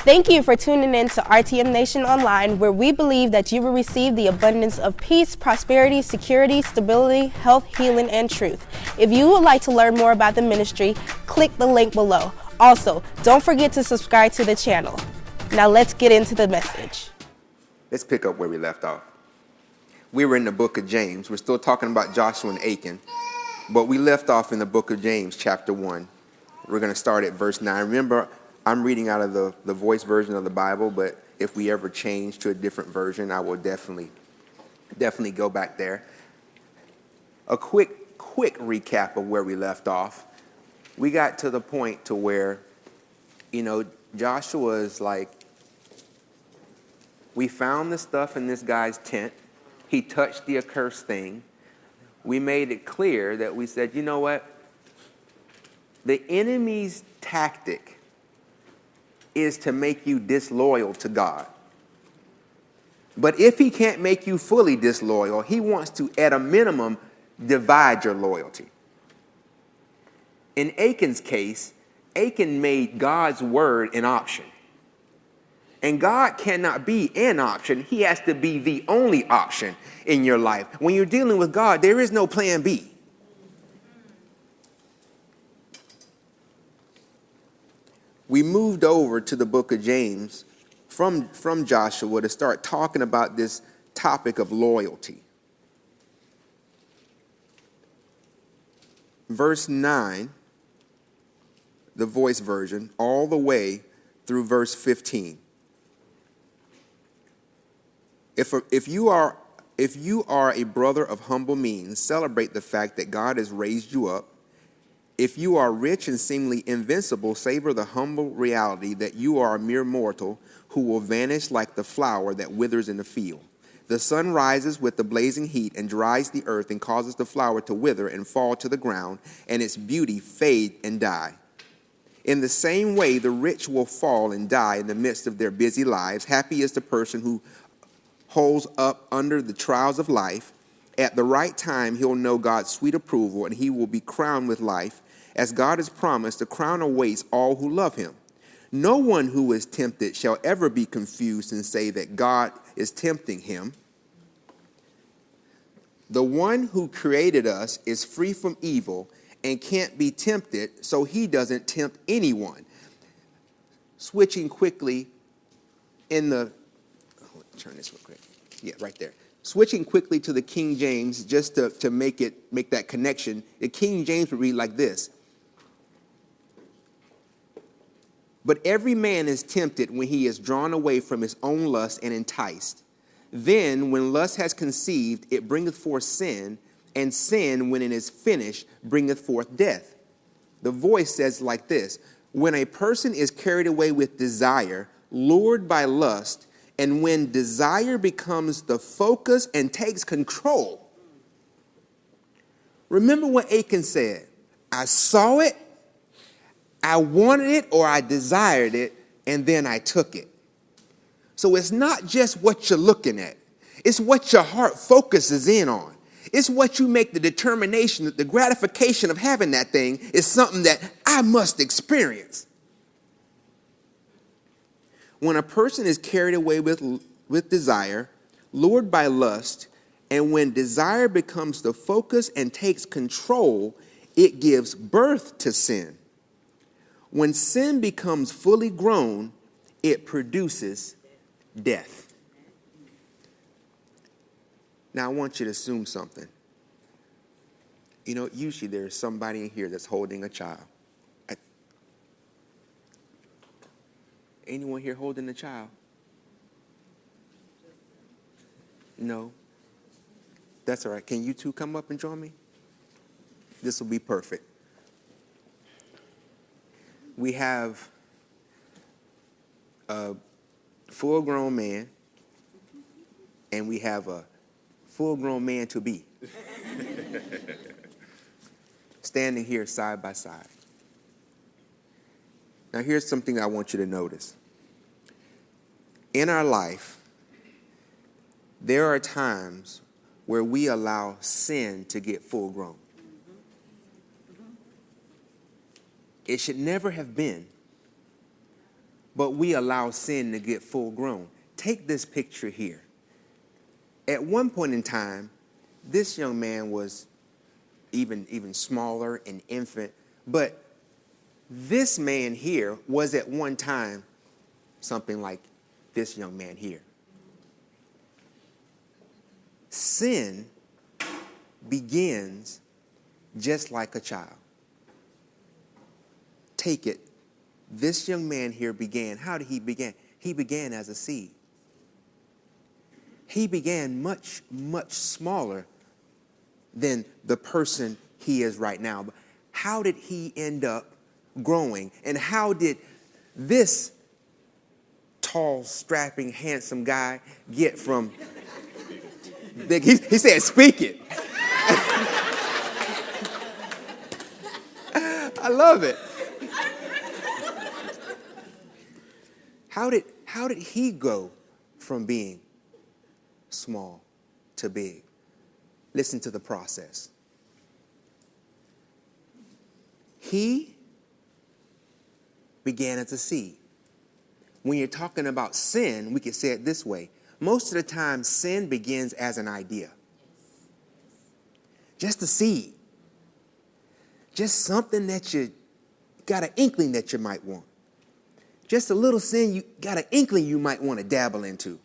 Thank you for tuning in to RTM Nation Online, where we believe that you will receive the abundance of peace, prosperity, security, stability, health, healing, and truth. If you would like to learn more about the ministry, click the link below. Also, don't forget to subscribe to the channel. Now let's get into the message. Let's pick up where we left off. We were in the book of James. We're still talking about Joshua and Achan, but we left off in the book of James, chapter 1. We're going to start at verse 9. Remember, I'm reading out of the voice version of the Bible, but if we ever change to a different version, I will definitely go back there. A quick recap of where we left off. We got to the point to where, Joshua is like, we found the stuff in this guy's tent. He touched the accursed thing. We made it clear that we said, you know what? The enemy's tactic is to make you disloyal to God. But if he can't make you fully disloyal, he wants to, at a minimum, divide your loyalty. In Achan's case, Achan made God's word an option. And God cannot be an option. He has to be the only option in your life. When you're dealing with God, there is no plan B. We moved over to the book of James from Joshua to start talking about this topic of loyalty. Verse 9, the voice version, all the way through verse 15. If you are a brother of humble means, celebrate the fact that God has raised you up. If you are rich and seemingly invincible, savor the humble reality that you are a mere mortal who will vanish like the flower that withers in the field. The sun rises with the blazing heat and dries the earth and causes the flower to wither and fall to the ground, and its beauty fade and die. In the same way, the rich will fall and die in the midst of their busy lives. Happy is the person who holds up under the trials of life. At the right time, he'll know God's sweet approval, and he will be crowned with life. As God has promised, the crown awaits all who love him. No one who is tempted shall ever be confused and say that God is tempting him. The one who created us is free from evil and can't be tempted, so he doesn't tempt anyone. Switching quickly turn this real quick. Yeah, right there. Switching quickly to the King James, just to make that connection. The King James would read like this. But every man is tempted when he is drawn away from his own lust and enticed. Then, when lust has conceived, it bringeth forth sin, and sin, when it is finished, bringeth forth death. The voice says like this: when a person is carried away with desire, lured by lust, and when desire becomes the focus and takes control. Remember what Achan said. I saw it, I wanted it, or I desired it, and then I took it. So it's not just what you're looking at. It's what your heart focuses in on. It's what you make the determination that the gratification of having that thing is something that I must experience. When a person is carried away with desire, lured by lust, and when desire becomes the focus and takes control, it gives birth to sin. When sin becomes fully grown, it produces death. Now, I want you to assume something. Usually there's somebody in here that's holding a child. Anyone here holding a child? No? That's all right. Can you two come up and join me? This will be perfect. We have a full-grown man, and we have a full-grown man to be. Standing here side by side. Now, here's something I want you to notice. In our life, there are times where we allow sin to get full grown. It should never have been. but we allow sin to get full grown. Take this picture here. At one point in time, this young man was even smaller, an infant, but this man here was at one time something like this young man here. Sin begins just like a child. Take it. This young man here began. How did he begin? He began as a seed. He began much, much smaller than the person he is right now. But how did he end up growing? And how did this tall, strapping, handsome guy get from... He said, speak it. I love it. How did he go from being small to big? Listen to the process. He began as a seed. When you're talking about sin, we could say it this way. Most of the time, sin begins as an idea. Just a seed. Just something that you got an inkling that you might want. Just a little sin you got an inkling you might want to dabble into.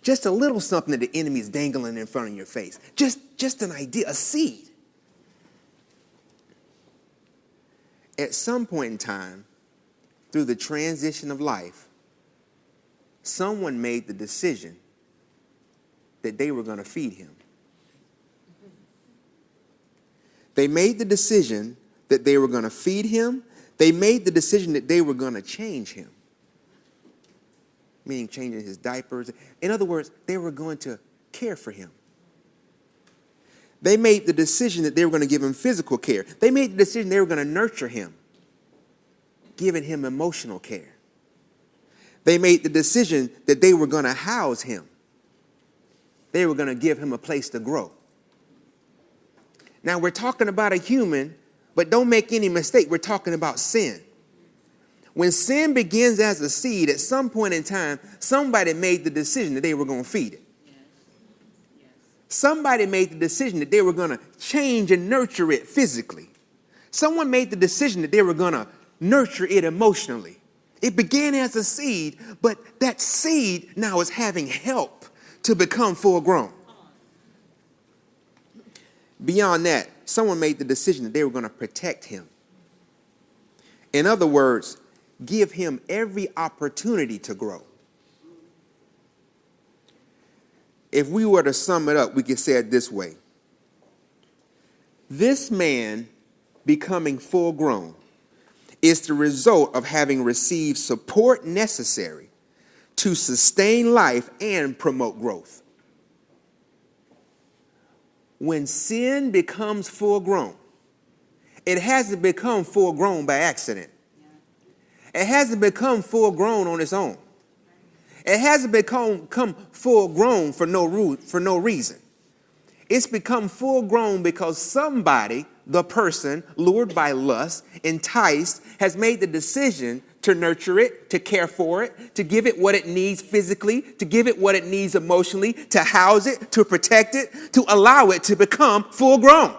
Just a little something that the enemy is dangling in front of your face. Just an idea, a seed. At some point in time, through the transition of life, someone made the decision that they were going to feed him. They made the decision that they were going to feed him. They made the decision that they were going to change him. Meaning changing his diapers. In other words, they were going to care for him. They made the decision that they were going to give him physical care. They made the decision they were going to nurture him, giving him emotional care. They made the decision that they were going to house him. They were going to give him a place to grow. Now, we're talking about a human, but don't make any mistake, we're talking about sin. When sin begins as a seed, at some point in time, somebody made the decision that they were going to feed it. Somebody made the decision that they were going to change and nurture it physically. Someone made the decision that they were going to nurture it emotionally. It began as a seed, but that seed now is having help to become full grown. Beyond that, someone made the decision that they were going to protect him. In other words, give him every opportunity to grow. If we were to sum it up, we could say it this way. This man becoming full grown is the result of having received support necessary to sustain life and promote growth. When sin becomes full grown, it hasn't become full grown by accident. It hasn't become full grown on its own. It hasn't become full grown for no reason. It's become full grown because somebody, the person, lured by lust, enticed, has made the decision to nurture it, to care for it, to give it what it needs physically, to give it what it needs emotionally, to house it, to protect it, to allow it to become full grown.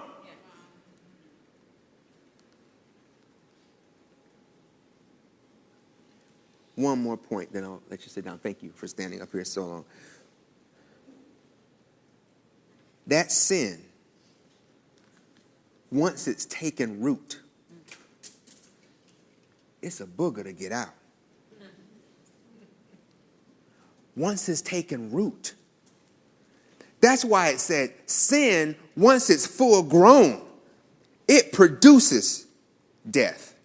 One more point, then I'll let you sit down. Thank you for standing up here so long. That sin, once it's taken root, it's a booger to get out. Once it's taken root. That's why it said sin, once it's full grown, it produces death.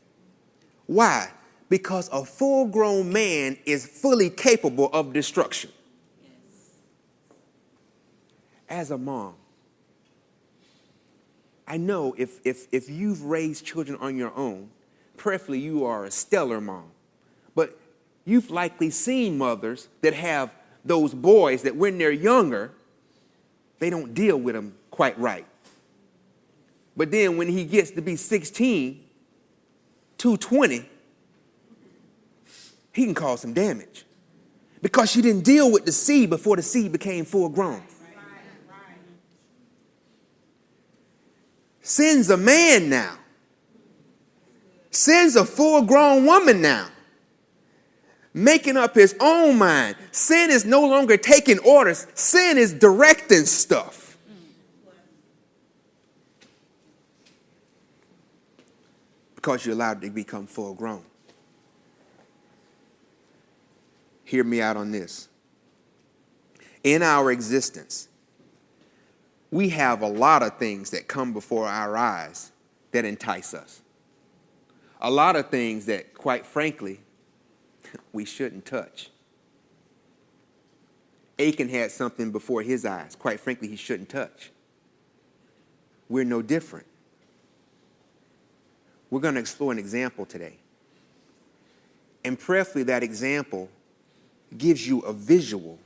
Why? Because a full-grown man is fully capable of destruction. As a mom, I know if you've raised children on your own, preferably you are a stellar mom, but you've likely seen mothers that have those boys that when they're younger, they don't deal with them quite right. But then when he gets to be 16, 220, he can cause some damage because you didn't deal with the seed before the seed became full grown. Sin's a man now. Sin's a full-grown woman now, making up his own mind. Sin is no longer taking orders. Sin is directing stuff. Because you're allowed to become full-grown. Hear me out on this. In our existence, we have a lot of things that come before our eyes that entice us. A lot of things that, quite frankly, we shouldn't touch. Achan had something before his eyes, quite frankly, he shouldn't touch. We're no different. We're going to explore an example today. And prayerfully, that example gives you a visual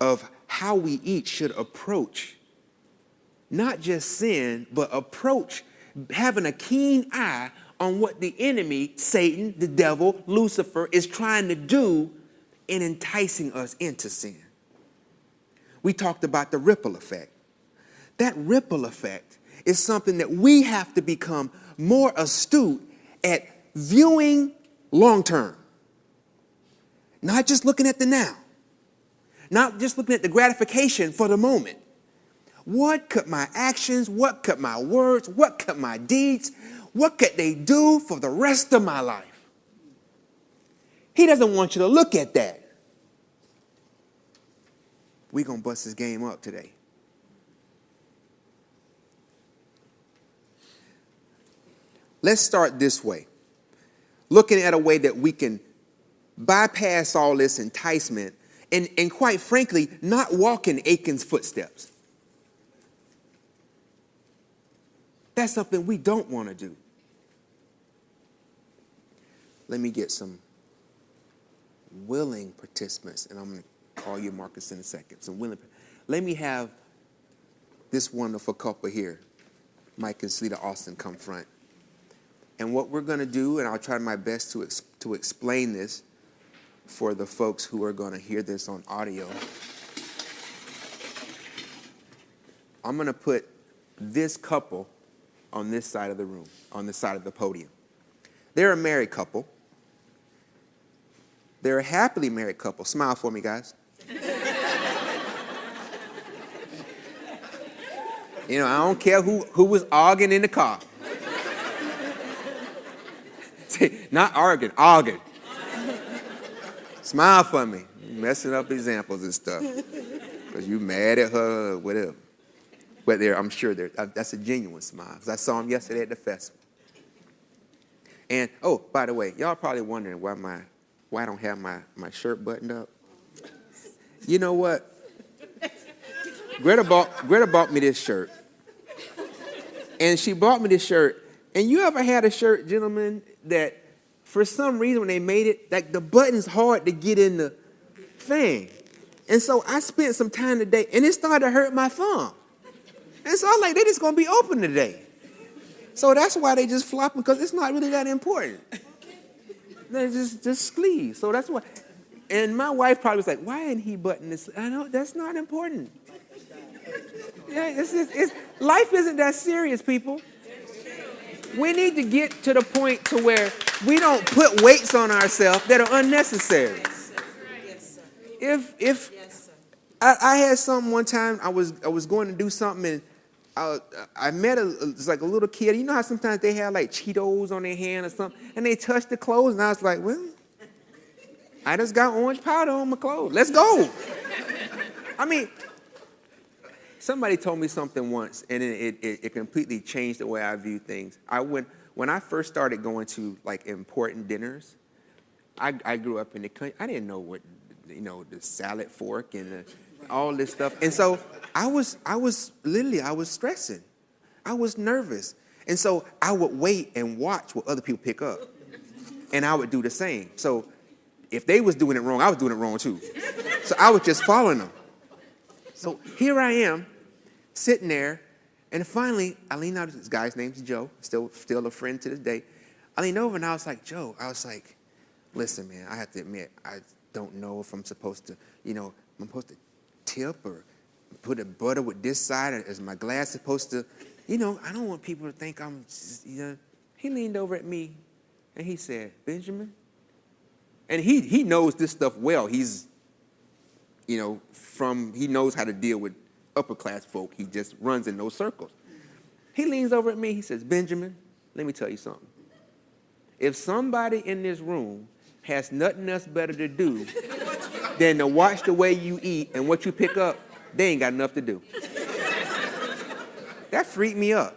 of how we each should approach not just sin, but approach having a keen eye on what the enemy, Satan, the devil, Lucifer, is trying to do in enticing us into sin. We talked about the ripple effect. That ripple effect is something that we have to become more astute at viewing long term. Not just looking at the now. Not just looking at the gratification for the moment. What could my actions, what could my words, what could my deeds, what could they do for the rest of my life? He doesn't want you to look at that. We're going to bust this game up today. Let's start this way. Looking at a way that we can bypass all this enticement and quite frankly, not walk in Achan's footsteps. That's something we don't want to do. Let me get some willing participants, and I'm going to call you Marcus in a second. Some willing. Let me have this wonderful couple here, Mike and Selita Austin, come front. And what we're going to do, and I'll try my best to explain this for the folks who are going to hear this on audio. I'm going to put this couple on this side of the room, on this side of the podium. They're a married couple. They're a happily married couple. Smile for me, guys. You know, I don't care who was arguing in the car. Not arguing, arguing. Smile for me. You're messing up examples and stuff. Because you mad at her or whatever. But I'm sure that's a genuine smile. Because I saw him yesterday at the festival. And, oh, by the way, y'all probably wondering why I don't have my shirt buttoned up. You know what? Greta bought me this shirt. And she bought me this shirt. And you ever had a shirt, gentlemen, that for some reason when they made it, like the button's hard to get in the thing. And so I spent some time today, and it started to hurt my thumb. And so I was like, they're just going to be open today. So that's why they just flop, because it's not really that important. They just squeeze. So that's why. And my wife probably was like, why didn't he button this? I know, that's not important. Yeah, life isn't that serious, people. We need to get to the point to where we don't put weights on ourselves that are unnecessary. If I had something one time, I was going to do something, and I met it's like a little kid. You know how sometimes they have like Cheetos on their hand or something, and they touch the clothes, and I was like, well, I just got orange powder on my clothes. Let's go. I mean, somebody told me something once, and it completely changed the way I view things. When I first started going to like important dinners, I grew up in the country. I didn't know what, the salad fork and all this stuff. And so I was stressing. I was nervous. And so I would wait and watch what other people pick up. And I would do the same. So if they was doing it wrong, I was doing it wrong too. So I was just following them. So here I am, sitting there, and finally, I leaned out. This guy's name's Joe, still a friend to this day. I leaned over and I was like, Joe, Listen, man, I have to admit, I don't know if I'm supposed to, I'm supposed to tip or put a butter with this side, or is my glass supposed to, I don't want people to think I'm, He leaned over at me and he said, Benjamin, and he knows this stuff well. He's, he knows how to deal with upper class folk. He just runs in those circles. He leans over at me, he says, Benjamin, let me tell you something. If somebody in this room has nothing else better to do than to watch the way you eat and what you pick up, they ain't got enough to do. That freaked me up.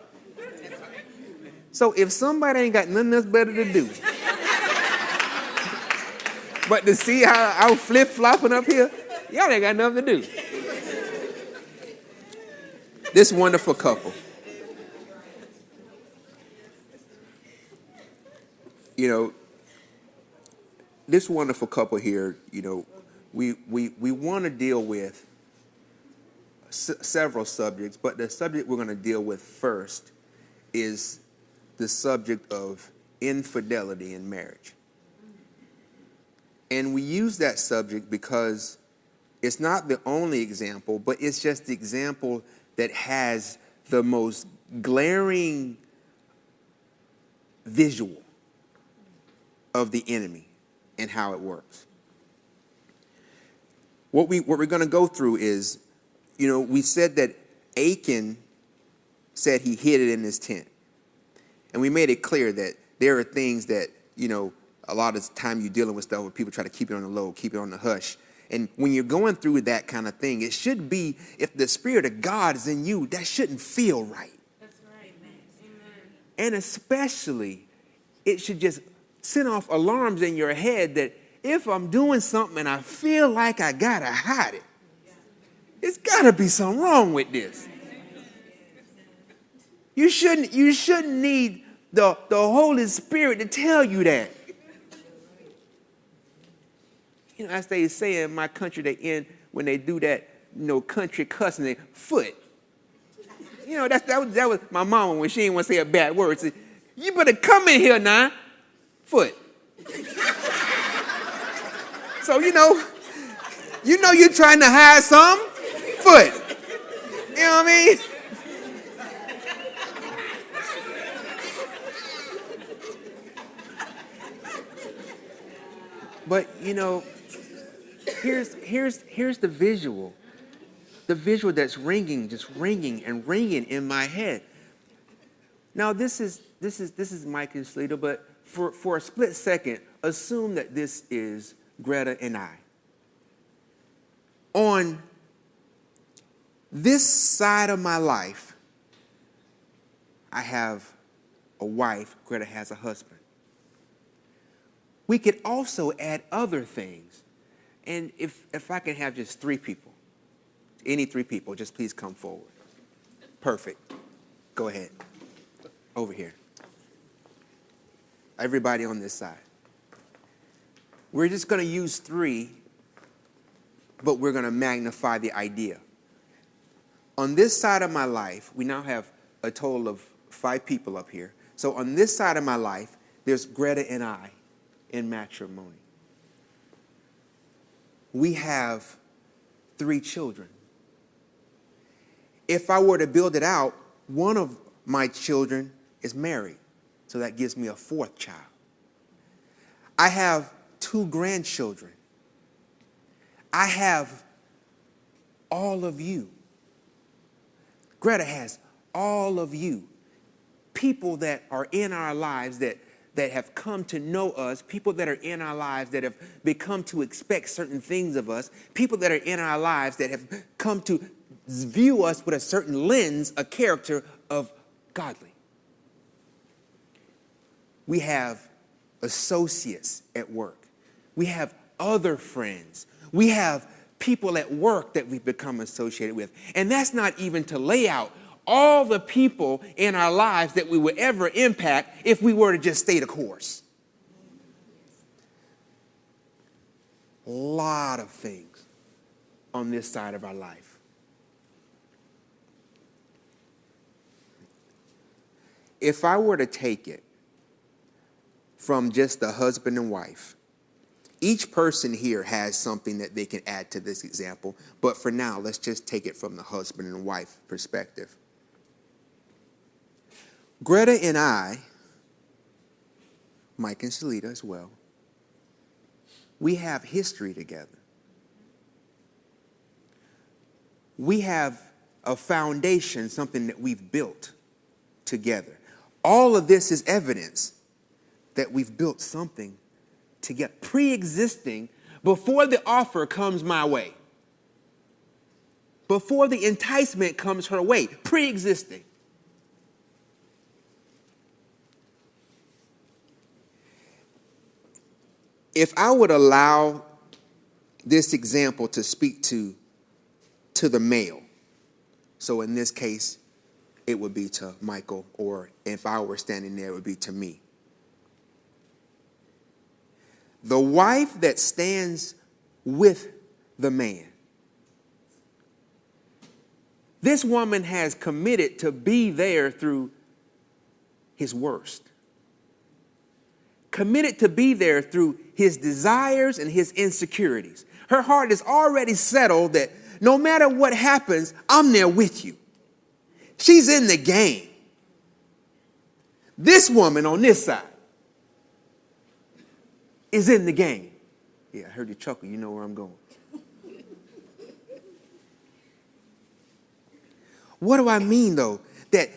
So if somebody ain't got nothing else better to do but to see how I'm flip-flopping up here, y'all ain't got nothing to do. This wonderful couple, this wonderful couple here, we want to deal with several subjects, but the subject we're going to deal with first is the subject of infidelity in marriage. And we use that subject because it's not the only example, but it's just the example that has the most glaring visual of the enemy and how it works. What we're going to go through is, we said that Achan said he hid it in his tent. And we made it clear that there are things that, a lot of the time you're dealing with stuff where people try to keep it on the low, keep it on the hush. And when you're going through that kind of thing, it should be, if the Spirit of God is in you, that shouldn't feel right. That's right, man. Amen. And especially, it should just set off alarms in your head that if I'm doing something and I feel like I gotta hide it, it's gotta be something wrong with this. You shouldn't need the Holy Spirit to tell you that. As they say in my country, they end when they do that, country cussing, they foot. That was my mama when she didn't want to say a bad word. Said, you better come in here now, foot. So you're trying to hide some, foot. You know what I mean? But here's the visual. The visual that's just ringing and ringing in my head. Now this is Mike and Sleeta, but for a split second, assume that this is Greta and I. On this side of my life, I have a wife, Greta has a husband. We could also add other things. And if I can have just 3 people, any 3 people, just please come forward. Perfect. Go ahead. Over here. Everybody on this side. We're just going to use 3, but we're going to magnify the idea. On this side of my life, we now have a total of 5 people up here. So on this side of my life, there's Greta and I in matrimony. We have 3 children. If I were to build it out, one of my children is married, so that gives me a 4th child. I have 2 grandchildren. I have all of you. Greta has all of you. People that are in our lives that have come to know us, people that are in our lives that have become to expect certain things of us, people that are in our lives that have come to view us with a certain lens, a character of godly. We have associates at work. We have other friends. We have people at work that we've become associated with. And that's not even to lay out all the people in our lives that we would ever impact if we were to just stay the course. A lot of things on this side of our life. If I were to take it from just the husband and wife, Each person here has something that they can add to this example, but for now, let's just take it from the husband and wife perspective. Greta and I, Mike and Shalita as well, we have history together. We have a foundation, something that we've built together. All of this is evidence that we've built something together, pre-existing, before the offer comes my way. Before the enticement comes her way, pre-existing. If I would allow this example to speak to the male, so in this case, it would be to Michael, or if I were standing there, it would be to me. The wife that stands with the man, this woman has committed to be there through his worst. Committed to be there through his desires and his insecurities. Her heart is already settled that no matter what happens, I'm there with you. She's in the game. This woman on this side is in the game. Yeah, I heard you chuckle. You know where I'm going. What do I mean, though? That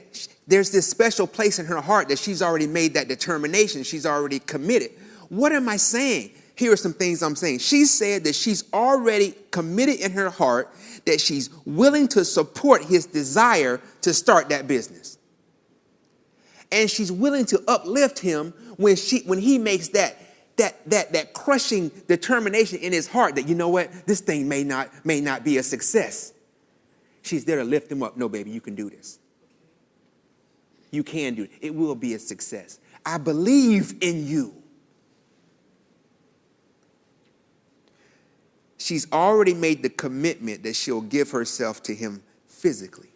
there's this special place in her heart that she's already made that determination. She's already committed. What am I saying? Here are some things I'm saying. She said that she's already committed in her heart that she's willing to support his desire to start that business. And she's willing to uplift him when he makes that crushing determination in his heart that, you know what, this thing may not be a success. She's there to lift him up. No, baby, you can do this. You can do it. It will be a success. I believe in you. She's already made the commitment that she'll give herself to him physically.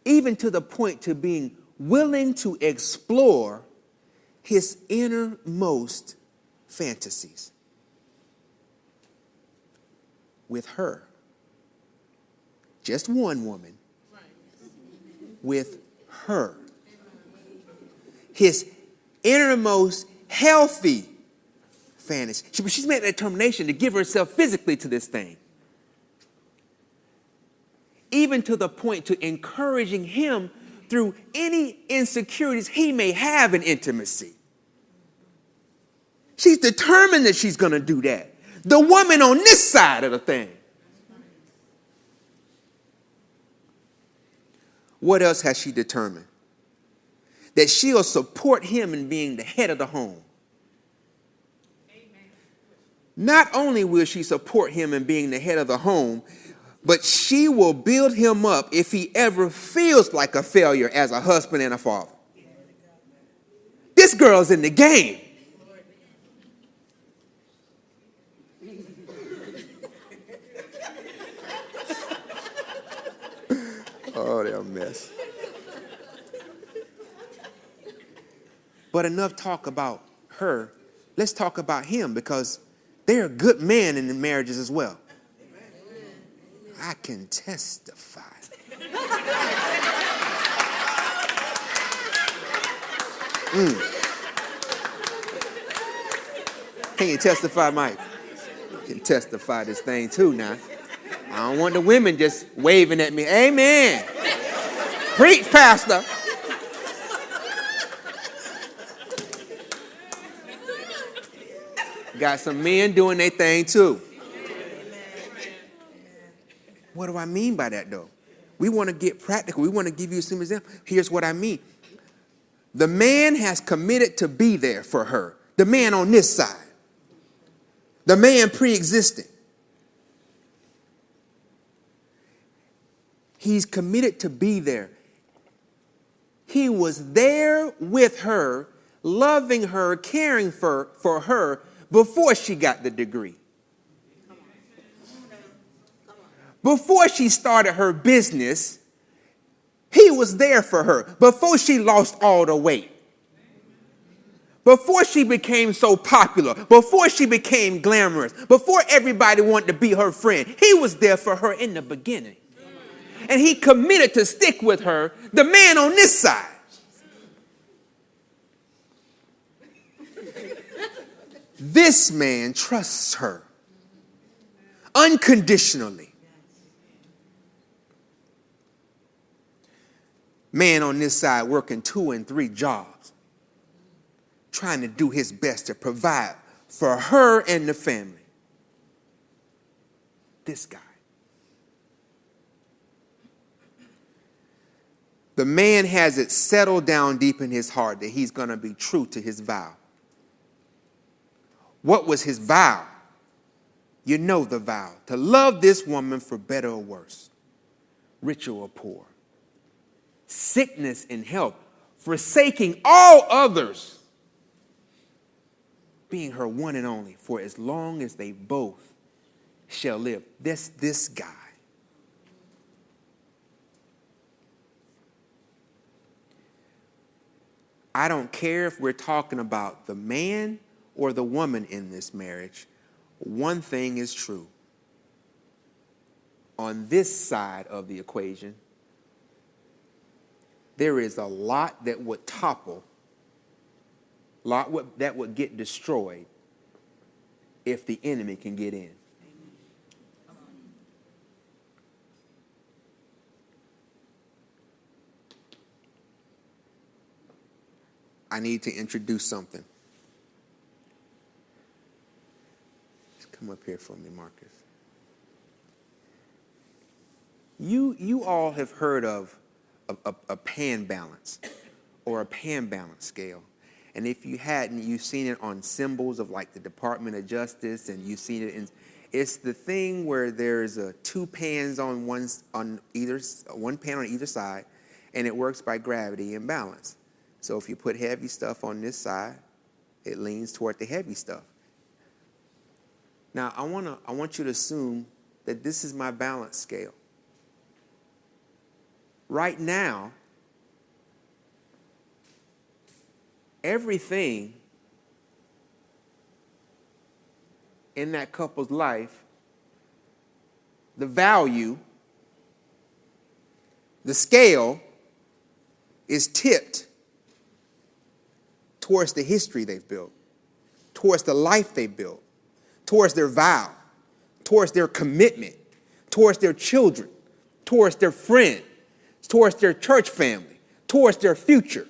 Even to the point to being willing to explore his innermost fantasies with her. Just one woman. With her. His innermost healthy fantasy. She's made a determination to give herself physically to this thing. Even to the point to encouraging him through any insecurities he may have in intimacy. She's determined that she's going to do that. The woman on this side of the thing. What else has she determined? That she'll support him in being the head of the home. Not only will she support him in being the head of the home, but she will build him up if he ever feels like a failure as a husband and a father. This girl's in the game. Oh, they're a mess. But enough talk about her. Let's talk about him, because they're good men in the marriages as well. I can testify. Can you testify, Mike? You can testify this thing too now. I don't want the women just waving at me. Amen. Preach, Pastor. Got some men doing their thing too. What do I mean by that, though? We want to get practical. We want to give you some examples. Here's what I mean. The man has committed to be there for her. The man on this side. The man pre-existing. He's committed to be there. He was there with her, loving her, caring for her before she got the degree. Before she started her business, he was there for her. Before she lost all the weight. before she became so popular, before she became glamorous, before everybody wanted to be her friend, he was there for her in the beginning. And he committed to stick with her, the man on this side. This man trusts her unconditionally. Man on this side working 2 and 3 jobs, trying to do his best to provide for her and the family. This guy. The man has it settled down deep in his heart that he's going to be true to his vow. What was his vow? You know the vow. To love this woman for better or worse, rich or poor, sickness and health, forsaking all others, being her one and only for as long as they both shall live. This guy. I don't care if we're talking about the man or the woman in this marriage. One thing is true. On this side of the equation, there is a lot that would topple, that would get destroyed if the enemy can get in. I need to introduce something. Just come up here for me, Marcus. You all have heard of a pan balance or a pan balance scale. And if you hadn't, you've seen it on symbols of like the Department of Justice, and you've seen it in, it's the thing where there's 2 pans on one pan on either side, and it works by gravity and balance. So if you put heavy stuff on this side, it leans toward the heavy stuff. Now I want you to assume that this is my balance scale. Right now, everything in that couple's life, the value, the scale is tipped towards the history they've built, towards the life they built, towards their vow, towards their commitment, towards their children, towards their friends, towards their church family, towards their future,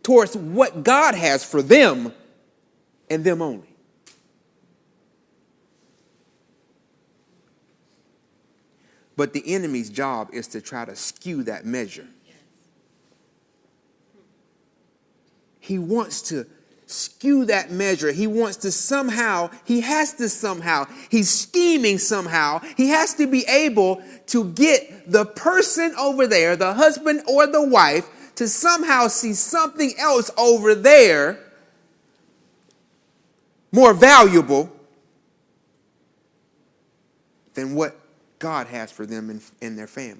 towards what God has for them and them only. But the enemy's job is to try to skew that measure. He wants to skew that measure. He wants to somehow, he's scheming somehow. He has to be able to get the person over there, the husband or the wife, to somehow see something else over there more valuable than what God has for them and their family.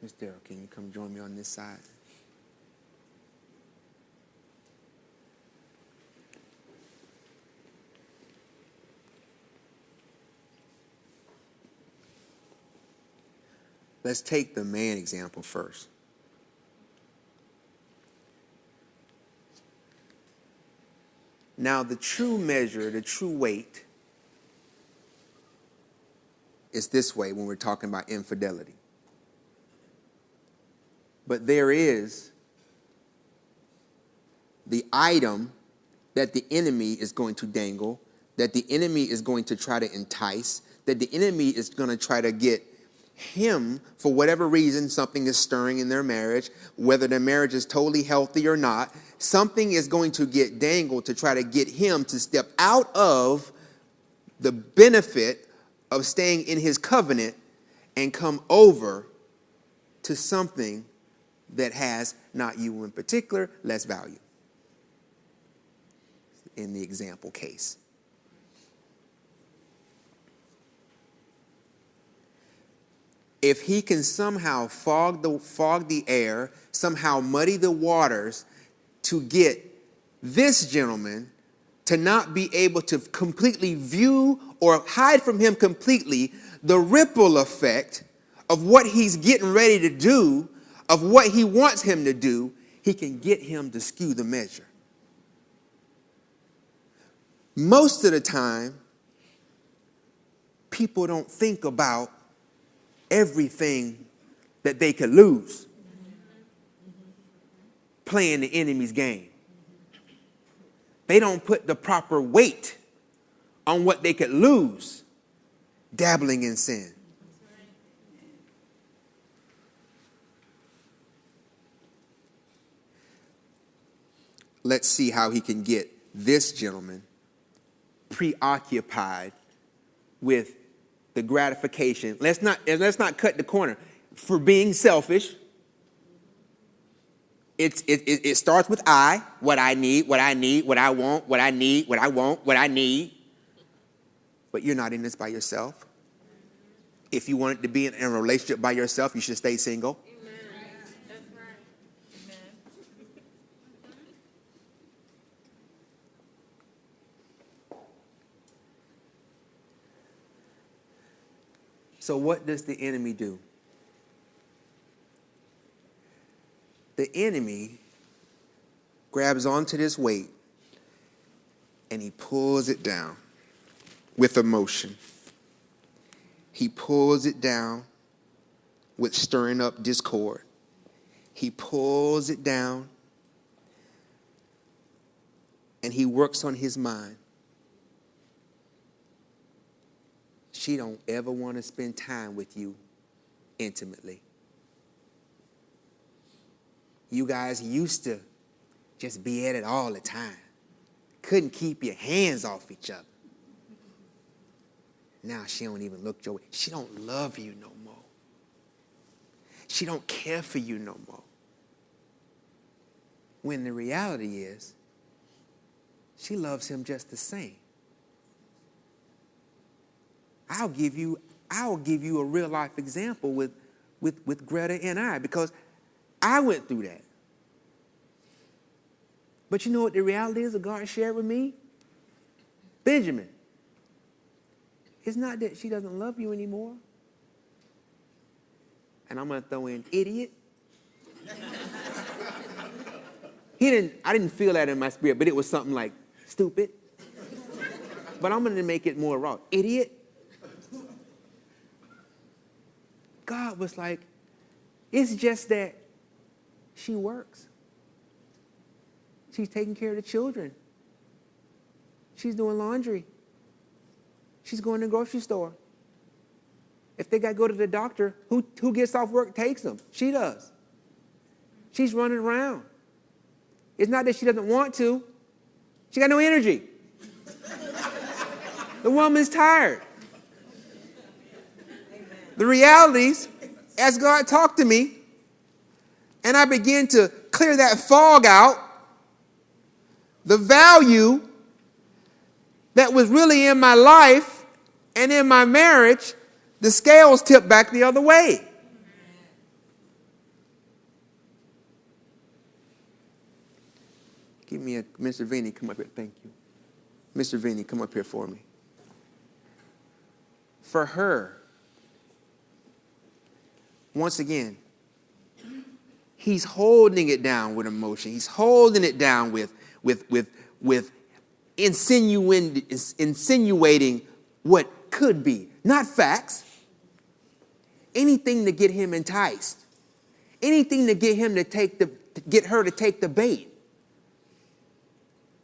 Miss Darrell, can you come join me on this side? Let's take the man example first. Now, the true measure, the true weight is this way when we're talking about infidelity. But there is the item that the enemy is going to dangle, that the enemy is going to try to entice, that the enemy is going to try to get him, for whatever reason, something is stirring in their marriage, whether their marriage is totally healthy or not, something is going to get dangled to try to get him to step out of the benefit of staying in his covenant and come over to something that has, not you in particular, less value. In the example case. if he can somehow fog the air, somehow muddy the waters to get this gentleman to not be able to completely view or hide from him completely the ripple effect of what he's getting ready to do, of what he wants him to do, he can get him to skew the measure. Most of the time, people don't think about everything that they could lose playing the enemy's game. They don't put the proper weight on what they could lose dabbling in sin. Let's see how he can get this gentleman preoccupied with the gratification. Let's not cut the corner for being selfish. It starts with I, what I need, what I want, what I need, what I want, what I need. But you're not in this by yourself. If you want it to be in a relationship by yourself, you should stay single. Amen. That's right. Amen. So what does the enemy do? The enemy grabs onto this weight and he pulls it down with emotion. He pulls it down with stirring up discord. He pulls it down and he works on his mind. She don't ever want to spend time with you intimately. You guys used to just be at it all the time. Couldn't keep your hands off each other. Now she don't even look your way. She don't love you no more. She don't care for you no more. When the reality is, she loves him just the same. I'll give you a real life example with Greta and I, because I went through that. But you know what the reality is that God shared with me? Benjamin, it's not that she doesn't love you anymore. And I'm going to throw in idiot. I didn't feel that in my spirit, but it was something like stupid. But I'm going to make it more raw. Idiot. God was like, it's just that she works. She's taking care of the children. She's doing laundry. She's going to the grocery store. If they got to go to the doctor, who gets off work takes them? She does. She's running around. It's not that she doesn't want to. She got no energy. The woman's tired. The realities, as God talked to me, and I began to clear that fog out, the value that was really in my life and in my marriage, the scales tipped back the other way. Give me Mr. Vinny, come up here. Thank you. Mr. Vinny, come up here for me. For her, once again, he's holding it down with emotion. He's holding it down with insinuating what could be, not facts. Anything to get him enticed. Anything to get him to get her to take the bait.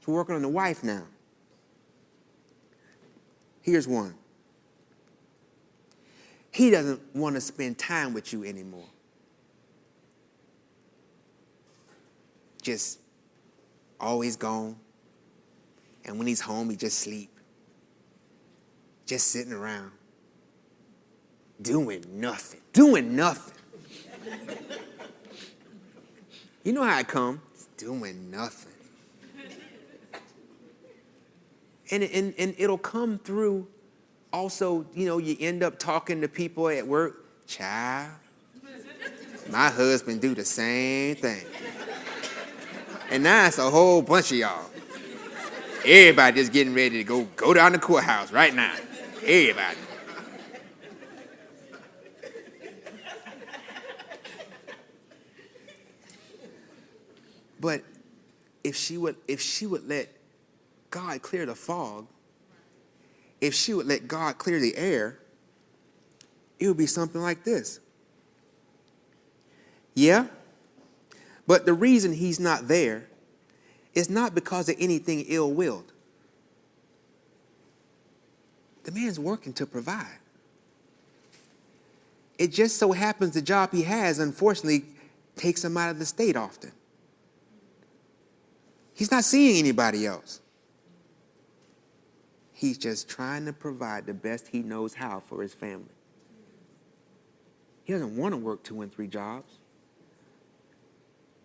So we're working on the wife now. Here's one. He doesn't want to spend time with you anymore. Just always gone. And when he's home, he just sleep. Just sitting around. Doing nothing. Doing nothing. You know how it comes. Doing nothing. And it'll come through also, you end up talking to people at work. Child, my husband do the same thing. And now it's a whole bunch of y'all. Everybody just getting ready to go down the courthouse right now. Everybody. But if she would let God clear the fog, if she would let God clear the air, it would be something like this. Yeah, but the reason he's not there is not because of anything ill-willed. The man's working to provide. It just so happens the job he has, unfortunately, takes him out of the state often. He's not seeing anybody else. He's just trying to provide the best he knows how for his family. He doesn't want to work 2 and 3 jobs.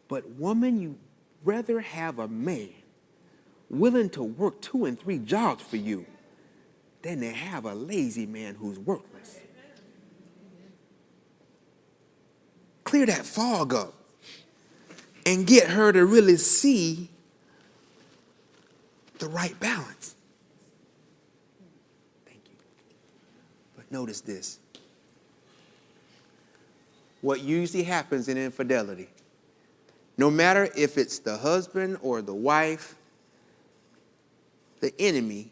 But woman, you rather have a man willing to work 2 and 3 jobs for you than to have a lazy man who's worthless. Clear that fog up and get her to really see the right balance. Thank you. But notice this. What usually happens in infidelity, no matter if it's the husband or the wife, the enemy,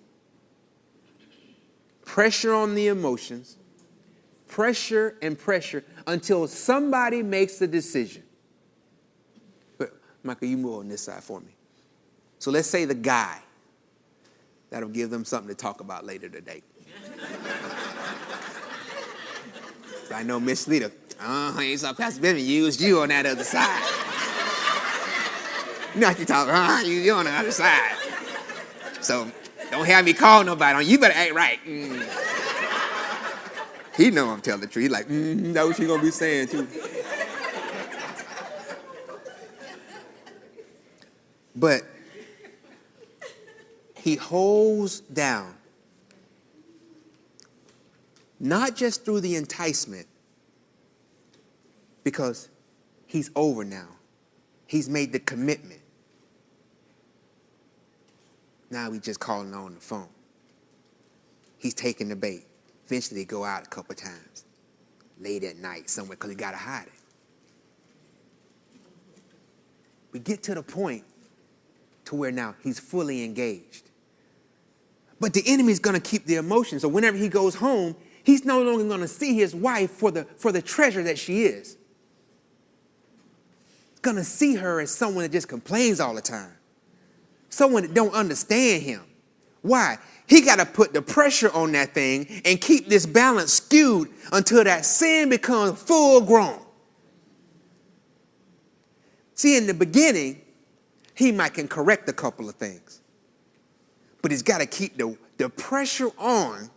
pressure on the emotions, pressure and pressure until somebody makes the decision. But Michael, you move on this side for me. So let's say the guy. That'll give them something to talk about later today. So I know Miss Lita, so Pastor Benjamin used you on that other side. You know what you're talking, you on the other side. So don't have me call nobody on you. Better act right. He know I'm telling the truth. He's like, that's what she gonna be saying too. But he holds down, not just through the enticement, because he's over now. He's made the commitment. Now he's just calling on the phone. He's taking the bait. Eventually they go out a couple times, late at night somewhere, because he got to hide it. We get to the point to where now he's fully engaged. But the enemy's going to keep the emotion. So whenever he goes home, he's no longer going to see his wife for the treasure that she is. He's going to see her as someone that just complains all the time. Someone that don't understand him. Why? He got to put the pressure on that thing and keep this balance skewed until that sin becomes full grown. See, in the beginning, he might can correct a couple of things. But he's got to keep the pressure on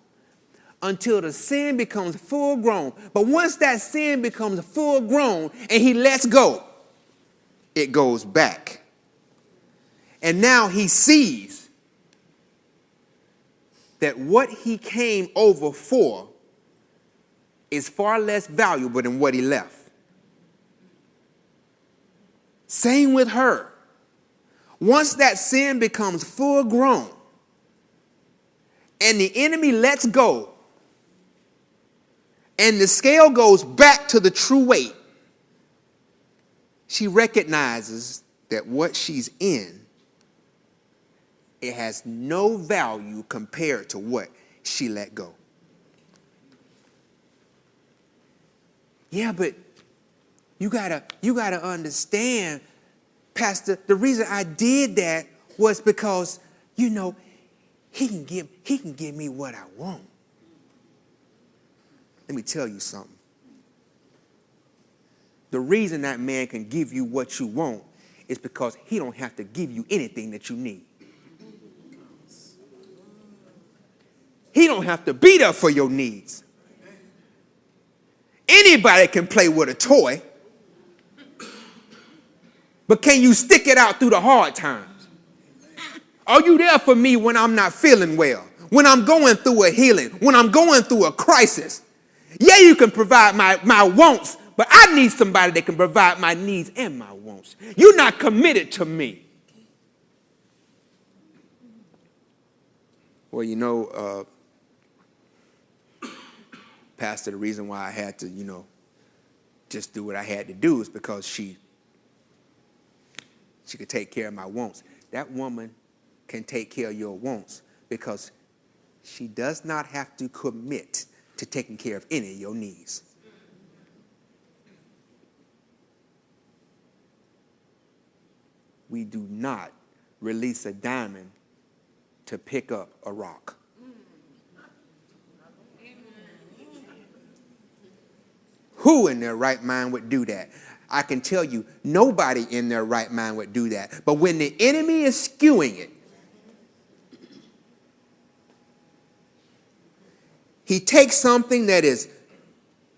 until the sin becomes full grown. But once that sin becomes full grown and he lets go, it goes back. And now he sees that what he came over for is far less valuable than what he left. Same with her. Once that sin becomes full grown and the enemy lets go and the scale goes back to the true weight, she recognizes that what she's in, it has no value compared to what she let go. Yeah, but you gotta understand, Pastor, the reason I did that was because, he can give me what I want. Let me tell you something. The reason that man can give you what you want is because he don't have to give you anything that you need. He don't have to be there for your needs. Anybody can play with a toy, but can you stick it out through the hard times? Are you there for me when I'm not feeling well? When I'm going through a healing? When I'm going through a crisis? Yeah, you can provide my wants, but I need somebody that can provide my needs and my wants. You're not committed to me. Well, you know, Pastor, the reason why I had to, just do what I had to do is because she could take care of my wants. That woman can take care of your wants because she does not have to commit to taking care of any of your needs. We do not release a diamond to pick up a rock. Who in their right mind would do that? I can tell you, nobody in their right mind would do that. But when the enemy is skewing it, he takes something that is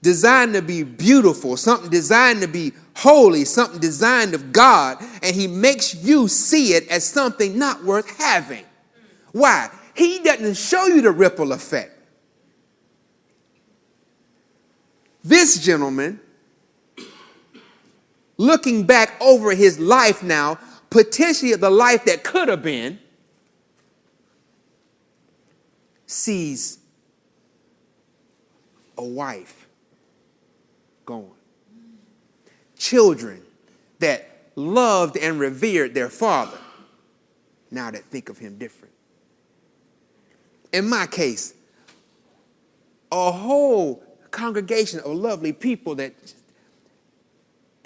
designed to be beautiful, something designed to be holy, something designed of God, and he makes you see it as something not worth having. Why? He doesn't show you the ripple effect. This gentleman, looking back over his life now, potentially the life that could have been, sees a wife gone. Children that loved and revered their father, now that think of him different. In my case, a whole congregation of lovely people that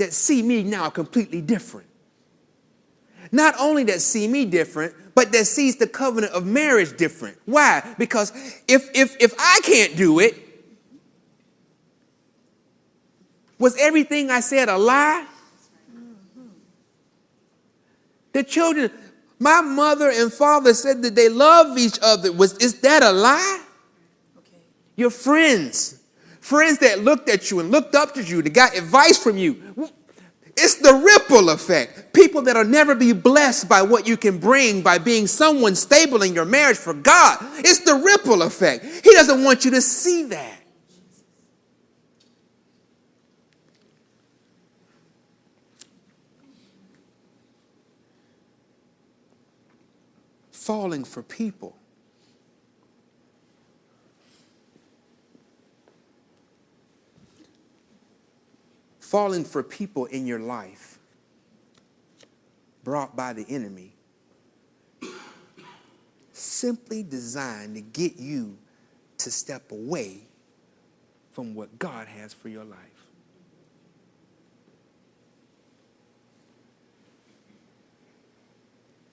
see me now completely different. Not only that see me different, but that sees the covenant of marriage different. Why? Because if I can't do it, was everything I said a lie? The children, my mother and father said that they love each other. Is that a lie? Okay. Your friends that looked at you and looked up to you, that got advice from you. It's the ripple effect. People that'll never be blessed by what you can bring by being someone stable in your marriage for God. It's the ripple effect. He doesn't want you to see that. Falling for people. Falling for people in your life brought by the enemy, simply designed to get you to step away from what God has for your life.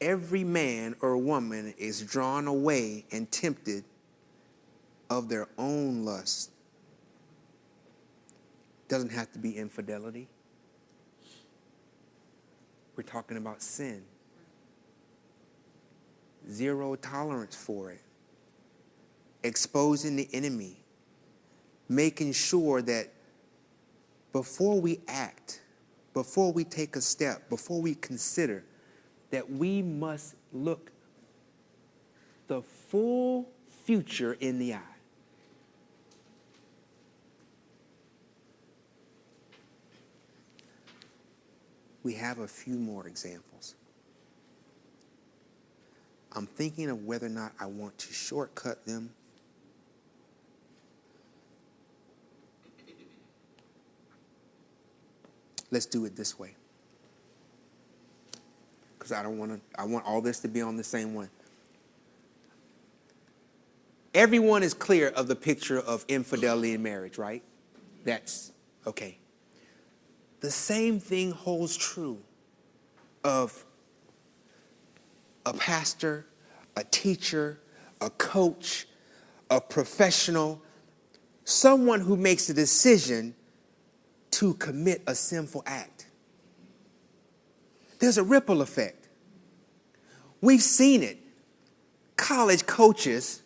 Every man or woman is drawn away and tempted of their own lust. Doesn't have to be infidelity. We're talking about sin. Zero tolerance for it. Exposing the enemy. Making sure that before we act, before we take a step, before we consider, that we must look the full future in the eye. We have a few more examples. I'm thinking of whether or not I want to shortcut them. Let's do it this way. Because I want all this to be on the same one. Everyone is clear of the picture of infidelity in marriage, right? That's okay. The same thing holds true of a pastor, a teacher, a coach, a professional, someone who makes a decision to commit a sinful act. There's a ripple effect. We've seen it. College coaches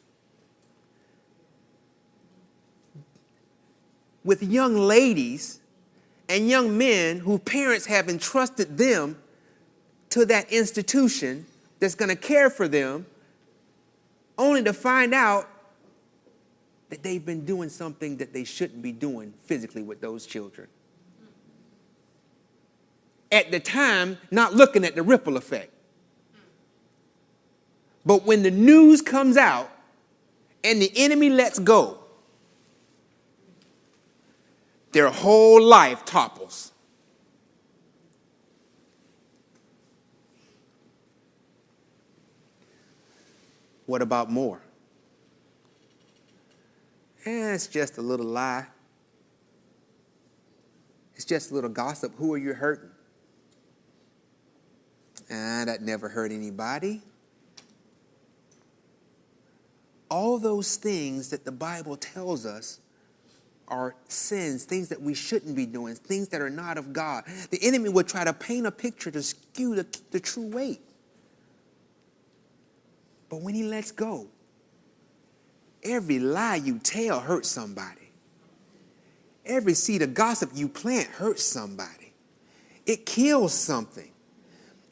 with young ladies and young men whose parents have entrusted them to that institution that's going to care for them, only to find out that they've been doing something that they shouldn't be doing physically with those children. At the time, not looking at the ripple effect. But when the news comes out and the enemy lets go, their whole life topples. What about more? It's just a little lie. It's just a little gossip. Who are you hurting? That never hurt anybody. All those things that the Bible tells us are sins, things that we shouldn't be doing, things that are not of God. The enemy would try to paint a picture to skew the true weight. But when he lets go, every lie you tell hurts somebody. Every seed of gossip you plant hurts somebody. It kills something.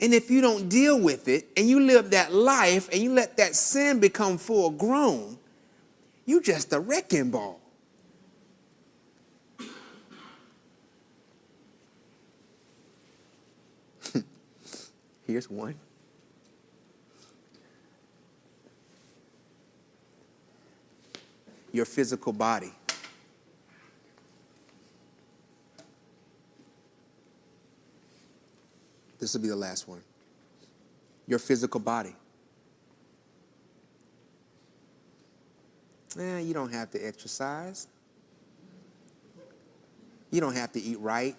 And if you don't deal with it and you live that life and you let that sin become full grown, you just a wrecking ball. Here's one. Your physical body. This will be the last one. Your physical body. You don't have to exercise. You don't have to eat right.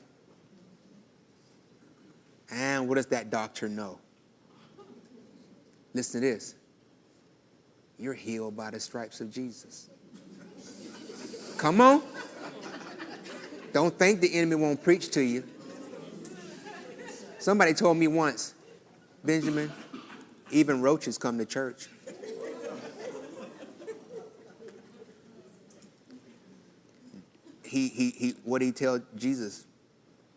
And what does that doctor know? Listen to this. You're healed by the stripes of Jesus. Come on. Don't think the enemy won't preach to you. Somebody told me once, Benjamin, even roaches come to church. What did he tell Jesus?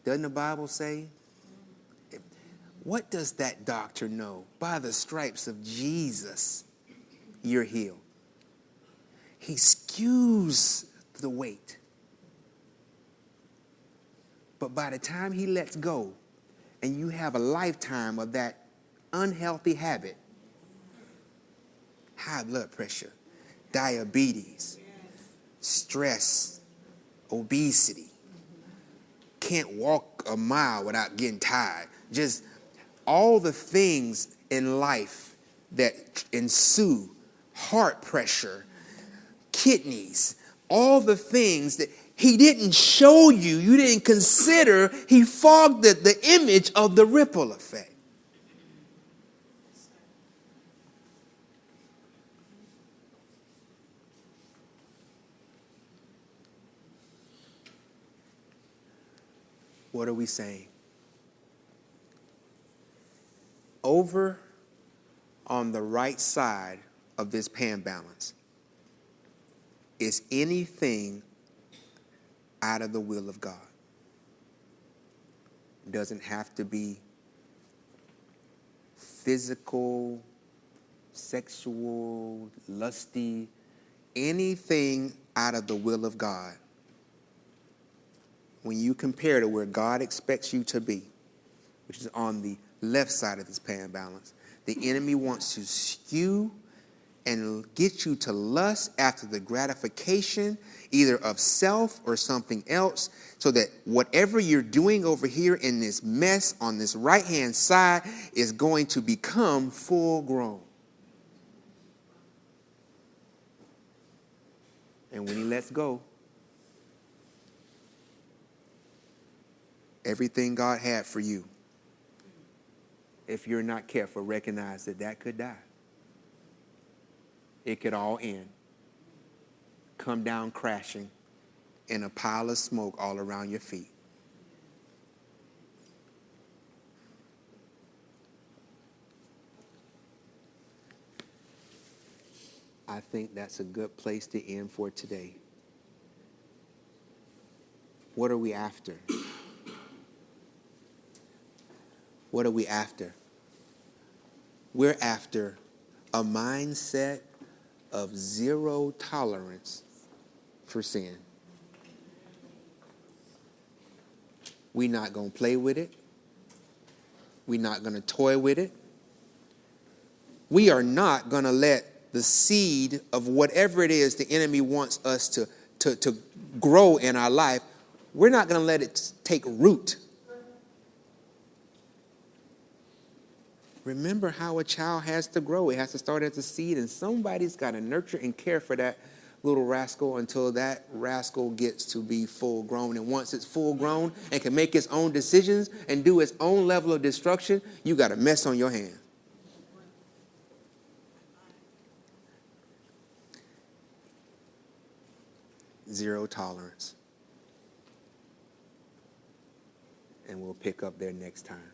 Doesn't the Bible say? What does that doctor know? By the stripes of Jesus, you're healed. He skews the weight. But by the time he lets go, and you have a lifetime of that unhealthy habit, high blood pressure, diabetes, stress, obesity, can't walk a mile without getting tired, just all the things in life that ensue, heart pressure, kidneys, all the things that he didn't show you, you didn't consider, he fogged the image of the ripple effect. What are we saying? Over on the right side of this pan balance is anything out of the will of God. It doesn't have to be physical, sexual, lusty, anything out of the will of God. When you compare to where God expects you to be, which is on the left side of this pan balance, the enemy wants to skew and get you to lust after the gratification either of self or something else, so that whatever you're doing over here in this mess on this right-hand side is going to become full grown. And when he lets go, everything God had for you, if you're not careful, recognize that could die. It could all end. Come down crashing in a pile of smoke all around your feet. I think that's a good place to end for today. What are we after? What are we after? We're after a mindset of zero tolerance for sin. We're not going to play with it. We're not going to toy with it. We are not going to let the seed of whatever it is the enemy wants us to grow in our life, we're not going to let it take root. Remember how a child has to grow. It has to start as a seed, and somebody's got to nurture and care for that little rascal until that rascal gets to be full grown. And once it's full grown and can make its own decisions and do its own level of destruction, you got a mess on your hands. Zero tolerance. And we'll pick up there next time.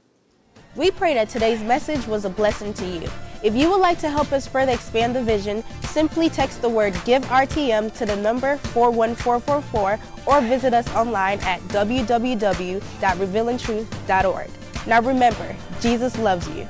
We pray that today's message was a blessing to you. If you would like to help us further expand the vision, simply text the word GIVE-RTM to the number 41444 or visit us online at www.revealingtruth.org. Now remember, Jesus loves you.